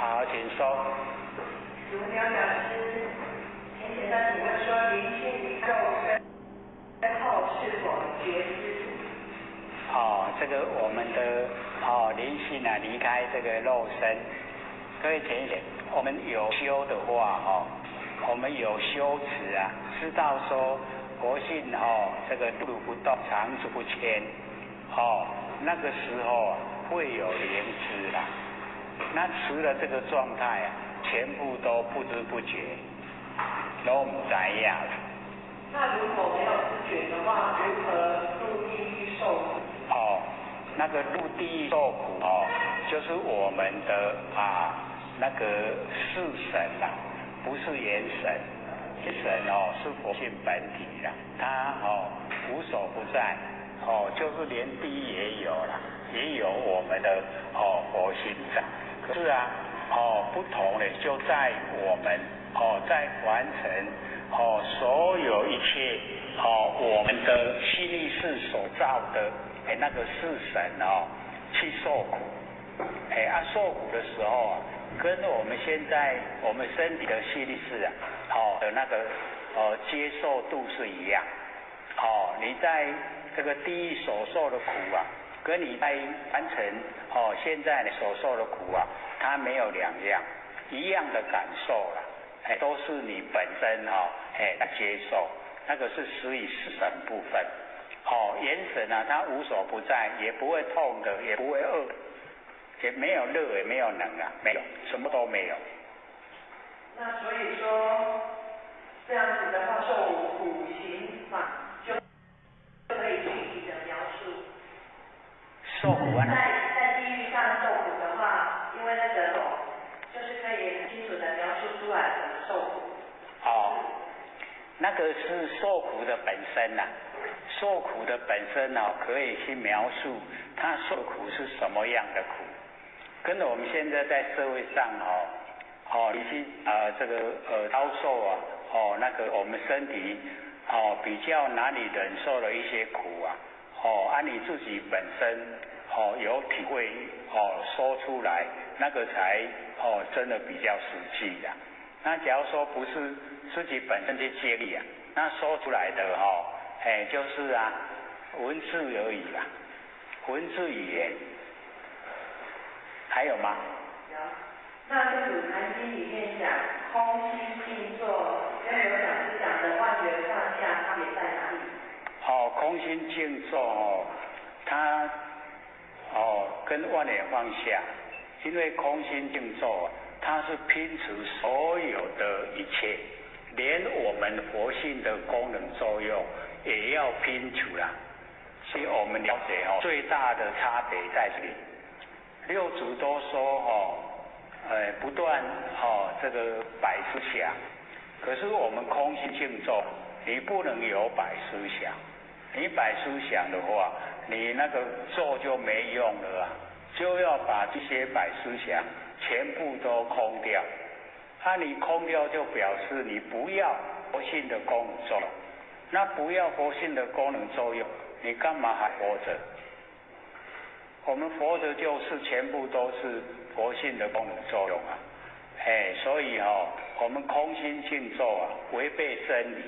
好，请说。如梁老师，请简单请问说，灵性离肉身后是否觉知？这个我们的灵性啊，离开这个肉身。各位浅显，我们有修的话我们有修持啊，知道说佛性这个入不动，常住不迁那个时候啊会有灵知啦。那除了这个状态啊，全部都不知不觉，都不知呀。那如果没有知觉的话，如何入地狱受苦？那个入地狱受苦就是我们的那个四神啦，不是元神。元神是佛性本体啦，它无所不在就是连地狱也有啦，也有我们的佛性在。可是不同的就在我们在完成所有一切我们的心意识所造的那个四神去受苦。受苦的时候跟我们现在我们身体的心意识的那个接受度是一样。你在这个地狱所受的苦跟你在完成现在所受的苦它没有两样，一样的感受啦，都是你本身来接受，那个是属于四神部分。元神它无所不在，也不会痛的，也不会饿，也没有热，也没有冷没有，什么都没有。那所以说这样子的话，受苦刑法就可以具体的描述。受苦在地狱上受苦的话，因为那个就是可以很清楚的描述出来怎么受苦。那个是受苦的本身受苦的本身可以去描述他受苦是什么样的苦，跟我们现在在社会上你去这个遭受那个我们身体比较难以忍受的一些苦你自己本身有体会说出来，那个才真的比较实际的。那假如说不是自己本身去经历那说出来的就是文字而已文字语言。还有吗？有。那这组禅经里面讲空心静坐，跟有讲师讲的万缘放下差别在哪里？空心静坐它跟万缘放下，因为空心静坐它是拼除所有的一切，连我们佛性的功能作用也要拼除啦。所以我们了解最大的差别在这里。六祖都说不断这个百思想，可是我们空心静坐，你不能有百思想。你百思想的话，你那个做就没用了就要把这些百思想全部都空掉。你空掉就表示你不要佛性的功能作用。那不要佛性的功能作用，你干嘛还活着？我们活着就是全部都是佛性的功能作用所以我们空心静坐违背真理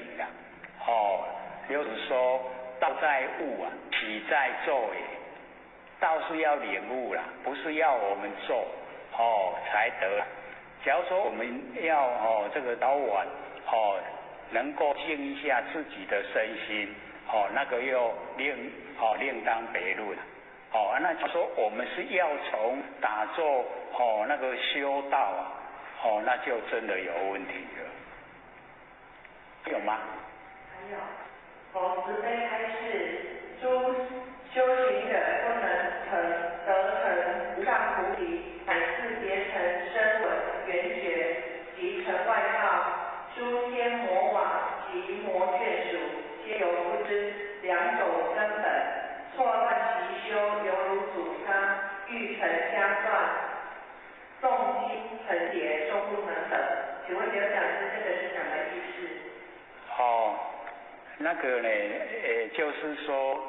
就是说道在悟体在做也。道是要领悟啦，不是要我们做才得。假如说我们要这个早晚能够静一下自己的身心那个又另当别论那就说我们是要从打坐那个修道那就真的有问题了。有吗？还有佛慈悲开示，诸修行人不能得成无上菩提，乃是别成声闻缘觉及成外道，诸天魔网及魔眷属，皆有不知两种根本，错乱习修，犹如主纲，欲成相断，众心成结，终不能等。请问刘讲师，这个是什么意思？那个呢，就是说，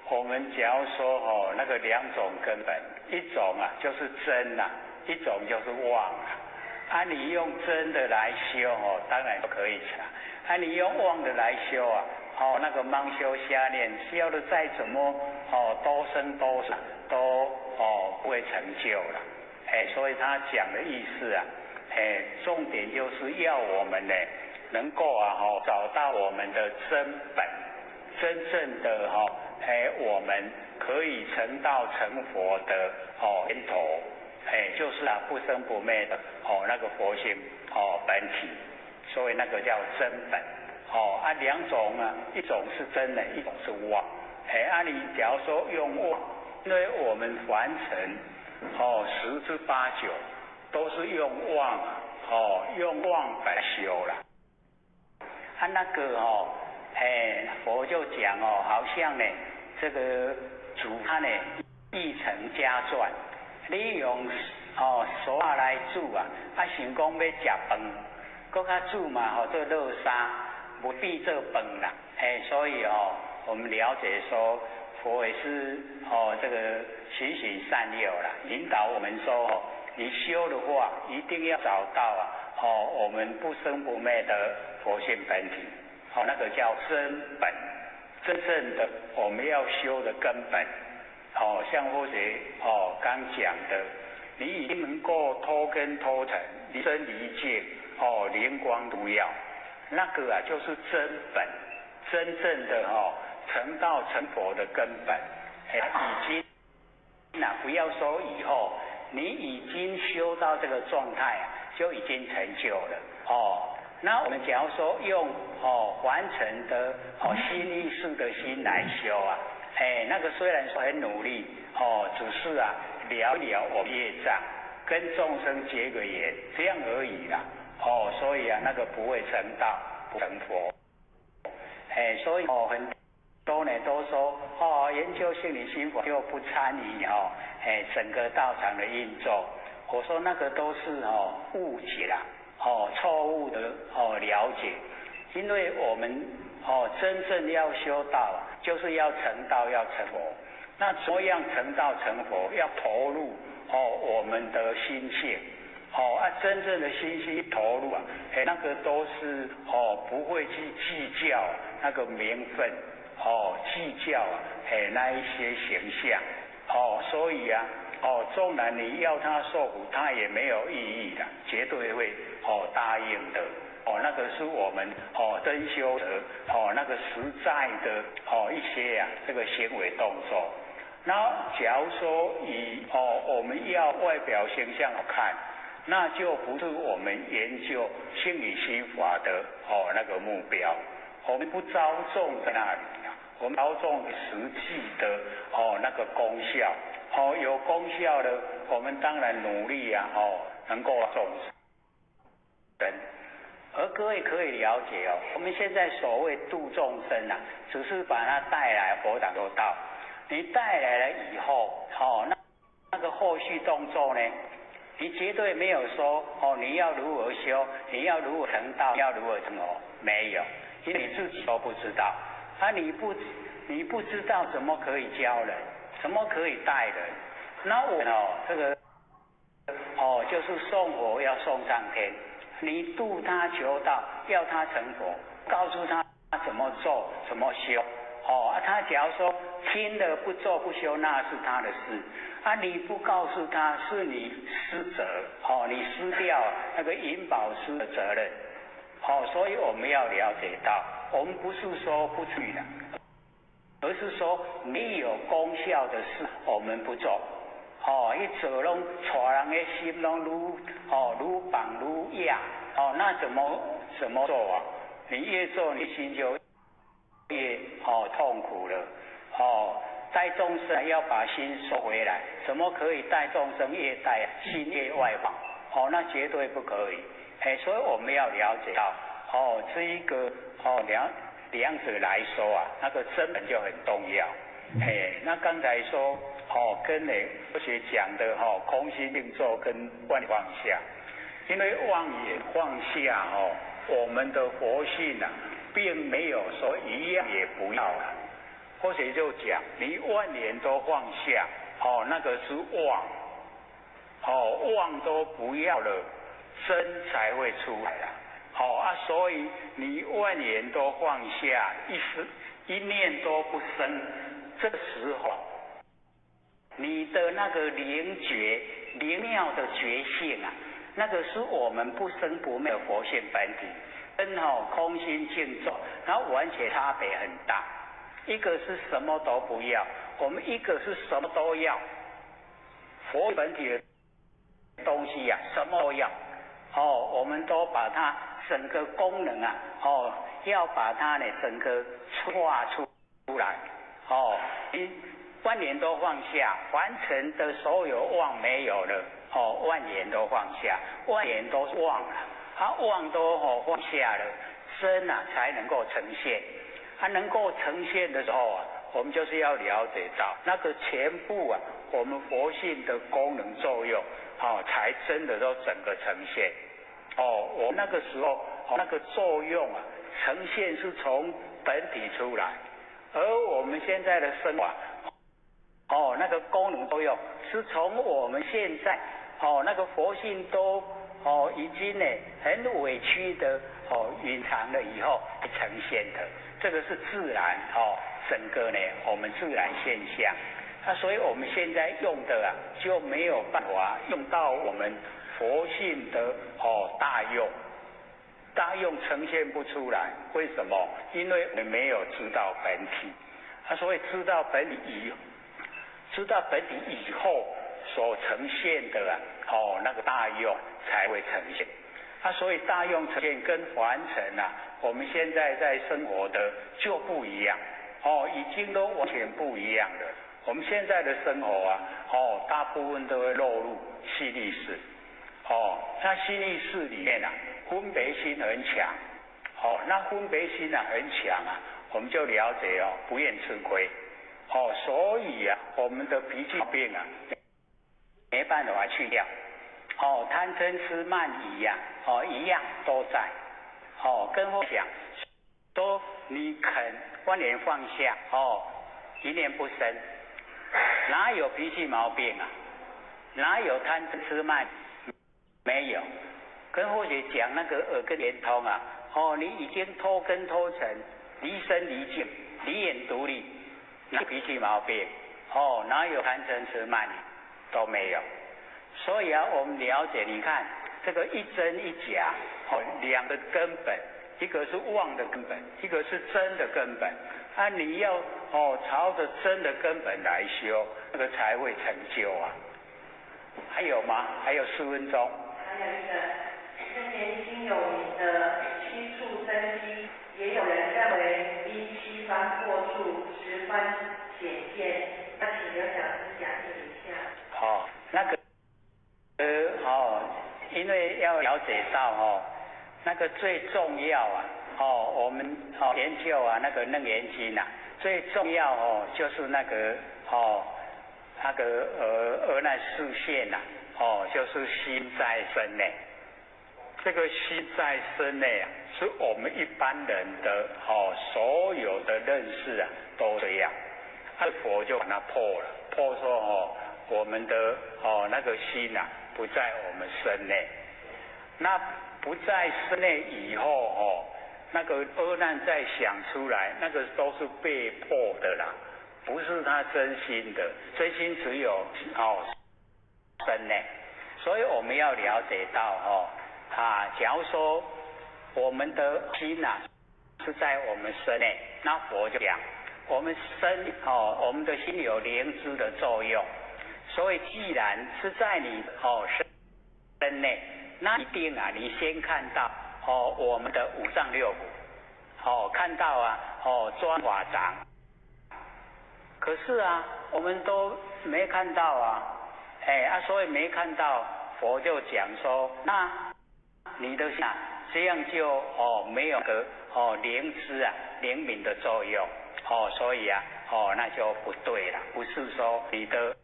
我们假如说那个两种根本，一种就是真一种就是妄啊，你用真的来修哦，当然都可以啦。啊，你用妄的来修啊，哦，那个盲修瞎念，修的再怎么哦多生多死都不会成就了。所以他讲的意思啊，重点就是要我们呢能够啊找到我们的真本，真正的我们可以成道成佛的源头。就是不生不灭的那个佛性本体，所以那个叫真本两种啊，一种是真的，一种是妄。你假如说用妄，因为我们凡尘10之8九都是用妄用妄来修了。那个佛就讲好像呢这个主他呢一层加钻。你用手来煮啊，想讲要吃饭，搁较煮嘛做热沙，不必做饭啦。所以我们了解说，佛也是这个循循善诱啦，引导我们说你修的话，一定要找到我们不生不灭的佛性本体，那个叫真本，真正的我们要修的根本。像或者刚讲的，你已经能够脱根脱尘，离真离境灵光如耀，那个就是真本，真正的成道成佛的根本。已经不要说以后，你已经修到这个状态就已经成就了那我们假如说用完成的心意识的心来修那个虽然说很努力只是了了我业障，跟众生结个缘，这样而已啦所以那个不会成道不成佛。所以很多呢都说研究心理心法就不参与整个道场的运作。我说那个都是误解啦错误的了解，因为我们真正要修道就是要成道要成佛。那怎么样成道成佛？要投入我们的心性真正的心性投入那个都是不会去计较那个名分计较那一些形象所以纵然你要他受苦，他也没有意义的，绝对会答应的那个是我们真修者那个实在的一些这个行为动作。那假如说以我们要外表形象看，那就不是我们研究心理心法的那个目标。我们不着重在那里我们着重实际的那个功效有功效的，我们当然努力能够重视。而各位可以了解我们现在所谓度众生只是把它带来佛挡有道。你带来了以后那个后续动作呢，你绝对没有说你要如何修，你要如何成道，要如何什么，没有，因为你自己都不知道你不知道怎么可以教人，怎么可以带人。那我这个就是送佛要送上天，你度他求道，要他成佛，告诉他怎么做怎么修他假如说听了不做不修，那是他的事你不告诉他，是你失责你失掉那个引导师的责任所以我们要了解到，我们不是说不去的，而是说没有功效的事我们不做一做拢带人的心拢愈绑愈压那怎么做你越做你心就越痛苦了带众生要把心收回来，怎么可以带众生越带心越外放那绝对不可以所以我们要了解到这一个两者来说那个根本就很重要那刚才说跟科学讲的空心定坐跟万放下，因为妄也放下我们的佛性并没有说一样也不要或者就讲你万年都放下那个是妄妄都不要了，真才会出来啊。所以你万言都放下，一念都不生，这个时候你的那个灵觉灵妙的觉性啊，那个是我们不生不灭的佛性本体，跟空心静坐，然后完全差别很大。一个是什么都不要，我们一个是什么都要。佛本体的东西啊，什么都要。我们都把它整个功能啊，要把它呢整个画出来。你万言都放下，凡尘的所有妄没有了。万言都放下，万言都忘了，妄都放下了，真啊才能够呈现。能够呈现的时候啊，我们就是要了解到那个全部啊，我们佛性的功能作用，才真的都整个呈现。我那个时候那个作用啊，呈现是从本体出来，而我们现在的生活那个功能作用是从我们现在那个佛性都已经呢很委屈的隐藏了以后呈现的，这个是自然整个呢我们自然现象。所以我们现在用的就没有办法用到我们佛性的大用呈现不出来。为什么？因为我们没有知道本体。所以知道本体以后所呈现的那个大用才会呈现。所以大用呈现跟凡尘我们现在在生活的就不一样，已经都完全不一样了。我们现在的生活大部分都会落入细力士。那细力士里面分别心很强。那分别心很强我们就了解不愿吃亏。所以我们的脾气病没办法去掉。贪嗔痴慢疑一样都在。跟我讲说你肯万年放下一念不生，哪有脾气毛病哪有贪嗔痴慢？没有。跟或许讲那个耳根圆通你已经脱根脱尘，离身离境，离眼独立，哪有脾气毛病？哪有贪嗔痴慢都没有。所以我们了解，你看这个一真一假两个根本，一个是妄的根本，一个是真的根本。你要朝着真的根本来修，那个才会成就还有吗？还有4分钟。还有一个是年轻有名的七处生机，也有人认为依7方过处10方显现，那请刘讲师讲解一下。那个因为要了解到那个最重要我们研究那个楞严经最重要就是那个阿难示现就是心在身内。这个心在身内是我们一般人的所有的认识都这样。佛就把它破了，破说我们的那个心不在我们身内。那不在身内以后那个阿难再想出来，那个都是被迫的啦，不是他真心的，真心只有身内。所以我们要了解到假如说我们的心是在我们身内，那佛就讲我们我们的心有灵知的作用。所以既然是在你身内，那一定你先看到我们的五脏六腑，看到专法掌。可是我们都没看到所以没看到，佛就讲说，那你的心这样就没有个灵知灵敏的作用，所以那就不对了，不是说你的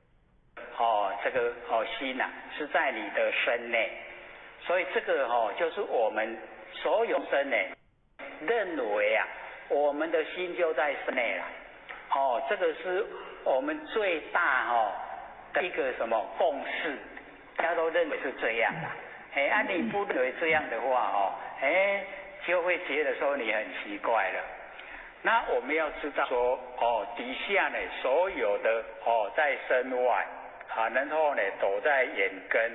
这个心是在你的身内。所以这个就是我们所有身内认为我们的心就在身内了。这个是我们最大的一个什么共识，家都认为是这样啦。你不认为这样的话就会觉得说你很奇怪了。那我们要知道说底下呢所有的在身外然后呢躲在眼根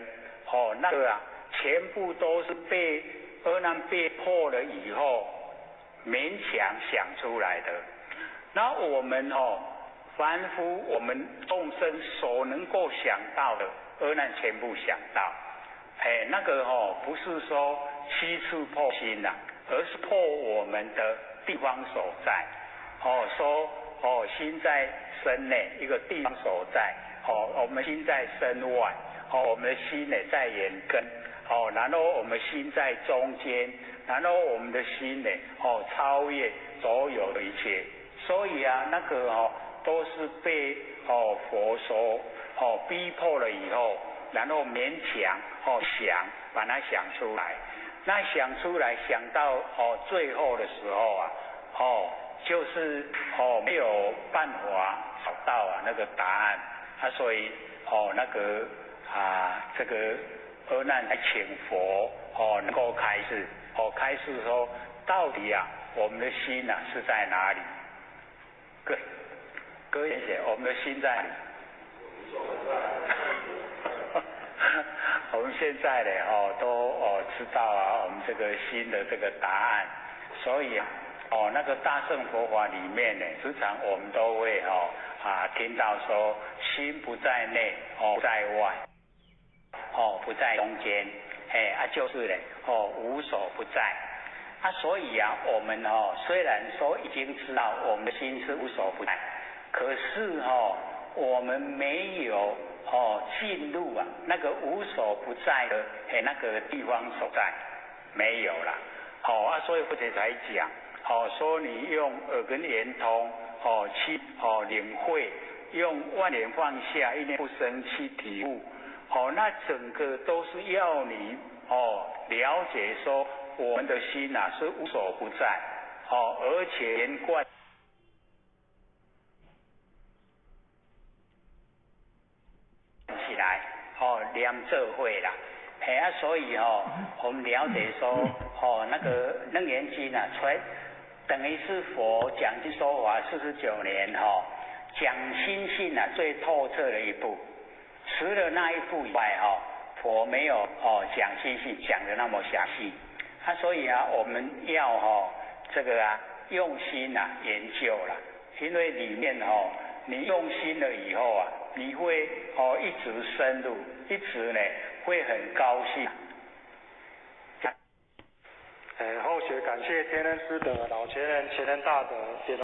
那个全部都是被阿难被破了以后勉强想出来的。那我们凡夫我们众生所能够想到的阿难全部想到，那个不是说七次破心啦，而是破我们的地方所在。说心在身内一个地方所在，我们心在身外，我们的心呢在眼根，然后我们心在中间，然后我们的心呢超越所有的一切。所以那个都是被佛所逼迫了以后，然后勉强想把它想出来。那想出来想到最后的时候就是没有办法找到那个答案所以那个这个阿难来请佛能够开示开示说到底我们的心是在哪里？各位姐，我们的心在哪里？我们现在呢都知道我们这个心的这个答案，所以那个大乘佛法里面呢，时常我们都会听到说心不在内不在外不在中间就是呢无所不在所以我们虽然说已经知道我们的心是无所不在，可是我们没有进入那个无所不在的那个地方所在，没有啦所以或者才讲说你用耳根圆通去领会，用万念放下一念不生去体悟那整个都是要你了解说我们的心是无所不在而且连贯起来两这会啦所以我们了解说那个楞严经等于是佛讲经说法49年讲心性最透彻的一部，除了那一部以外佛没有讲心性讲的那么详细所以我们要这个用心研究了，因为里面你用心了以后你会一直深入，一直呢会很高兴。后学感谢天恩师德、老前人、前人大德。